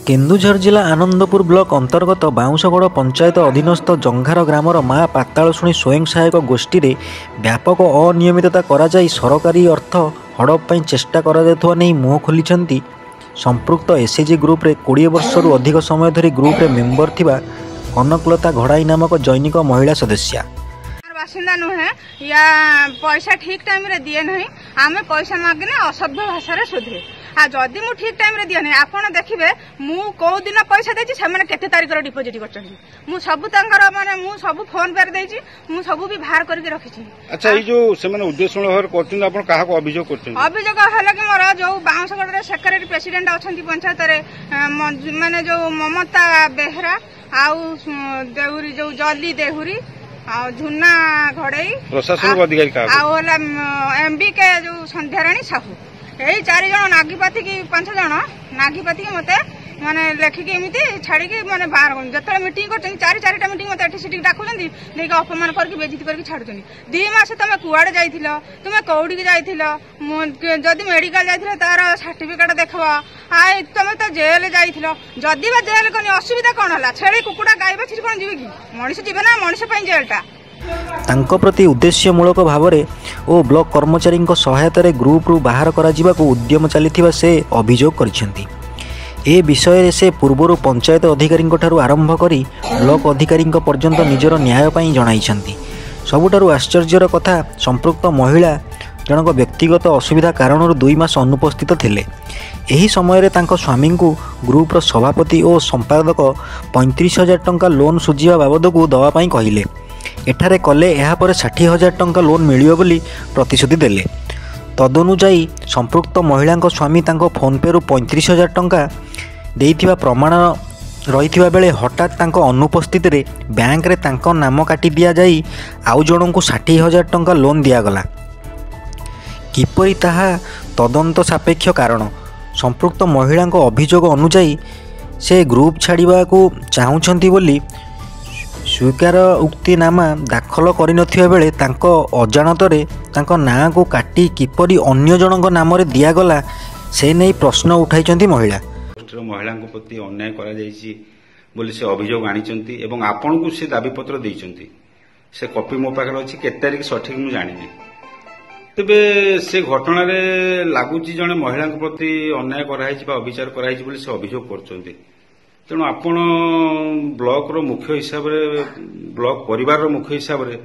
केन्दुझर जिला आनंदपुर ब्लॉक अंतर्गत बाउंशगढ़ पंचायत अधीनस्थ जंघार ग्रामर माँ पातालशुणी स्वयं सहायक गोष्ठी रे व्यापक अनियमितता कराई सरकारी अर्थ हड़प चेष्टा नहीं मुह खोली संपृक्त एसएचजी ग्रुप रे 20 वर्षर अधिक समय धरी ग्रुप रे मेंबर थिबा कनकलता घड़ाई नामक जैनिक महिला सदस्या बासिंदा नुहे या पैसा ठीक टाइम रे दिए नहीं आमे पैसा मागने असभ्य भाषा रे शोधे आ जदि मु ठीक टाइम रे दिए नहीं आपण देखिबे मु को दिन पैसा देछि से माने केते तारिख रो डिपॉजिट करछन मु सब तांकर माने मु सब फोन पे देछि मु सब भी बाहर करके रखि छी। अच्छा ई जो से माने उद्देश्य होर करछन आपण काहा को अभियोग करछन अभियोग हला कि मोर जो बाउंसगढ़ रे सेक्रेटरी प्रेसिडेंट अछंती पंचायत रे माने जो ममता बेहरा आउ देहुरी जो जली देहुरी आ झुन्ना घड़ई प्रशासन अधिकारी का एमबी के जो संध्याराणी साहू यही 4 जन नागीपाती की 5 जन नागीपाती के मते माने लेखिक एमती छाड़ी के माने बाहर जतले मीटिंग करछन 4-4टा मीटिंग मते एठी सिटी डाकुछन देख अपमान करके बेइज्जती करके छाडुछन 2 मास तमे कुआडे जाइथिलो तुमे कौडी के जाइथिलो जदी मेडिकल जाइथिलो तार सर्टिफिकेट देखबो आय तमे तो जेल जाइथिलो जदी बा जेल कोनी असुविधा कोन हला छेली कुकुडा गाय बाछी कोन जीवे की मनुष्य जीवे ना मनुष्य पई जेलटा तांको प्रति उद्देश्यमूलक भावरे ओ ब्लॉक कर्मचारी सहायतार ग्रुप रु बाहर करा उद्यम चली से अभियोग करिसेंती। ए विषय से पूर्वर पंचायत अधिकारी आरंभ करी ब्लॉक अधिकारी पर्यंत निजर न्याय पाई जणाइछंती। सबुठारु आश्चर्यर कथा संपृक्त महिला जनक व्यक्तिगत असुविधा कारण 2 मास अनुपस्थित थिले। एही समय रे तांको स्वामी को ग्रुपर सभापति और संपादक 35,000 टंका लोन सुझिया बाबद को दवा पाई कहिले। एठारे कले यापर 60,000 टंका लोन मिलियो बोली प्रतिश्रुति देले। तदनुजाई संपृक्त महिला स्वामी तांको फोन पे रु 35,000 टंका देइथिबा प्रमाण रही बेले हठात तांको अनुपस्थित रे बैंक रे तांको नाम काटी दिया जाई आउ जणों को 60,000 टंका लोन दियागला। किपरि ताहा तदंत सापेक्ष कारण संपृक्त महिला अभियोग अनुजाई से ग्रुप छाड़वा को चाहूँगी बोली स्वीकार उक्तिनामा दाखल करनथिबा बेले तांको अजाणतरे तांको नाँ को काटी किपरि अन्य जनक नाम रे दियागला से नहीं प्रश्न उठाइचंती महिला प्रति अन्याय करा जायछि बोली से अभियोग आनिचंती एवं आपन को से दाबी पत्र देइचंती से कॉपी मो पाखर अछि के तारिख सठिक मु जानिनी। तबे से घटना रे लागुची जने महिला प्रति अन्याय कराइछि बा अविचार कराइछि बोली से अभियोग करचंती। तेणु आपण ब्लॉक रो मुख्य हिसाब रे ब्लॉक परिवार रो मुख्य हिसाब रे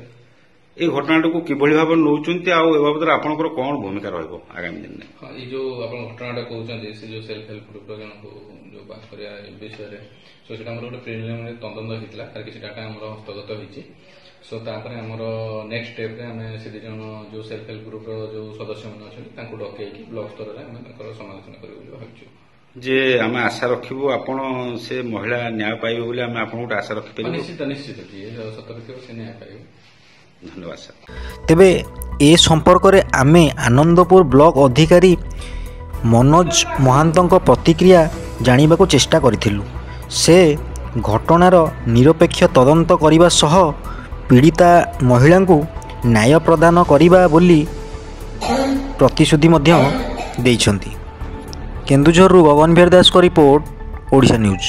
ए घटना को किभली भाव नौचंती आ ए बाबद आपनकर कोन भूमिका रहइबो आगामी दिन में। हां ई जो आपण घटनाटा कहउचंती से जो सेल्फ हेल्प ग्रुप रो जन को जो बात करिया ए विषय रे सो सेटा हमर ଗୋଟେ प्रिलिमिनरी तदন্ত हितला तार कि डाटा हमर हस्तगत होईची। सो तापर हमर नेक्स्ट स्टेप रे हमें से जन जो सेल्फ हेल्प ग्रुप रो जो सदस्य मन अछि तांको डकै कि ब्लॉक स्तर रे हम तांकर समालोचना करियो भाबछु जे आम आशा रखिबु आपण से महिला न्याय पाइबे बोली आम आपण को आशा रखि परिबो। निश्चित निश्चित जी सतर्क से न्याय पाइबे। धन्यवाद सर। तेबे ए संपर्क रे आमे आनंदपुर ब्लॉक अधिकारी मनोज महांतंक प्रतिक्रिया जानिबा को चेष्टा करिथिलु। से घटनार निरपेक्ष तदंत करिबा सह पीड़िता महिला को न्याय प्रदान करिबा बोली प्रतिश्रुति मध्य देइछंती। केन्दुझर गगन बिहार दास को रिपोर्ट ओडिशा न्यूज।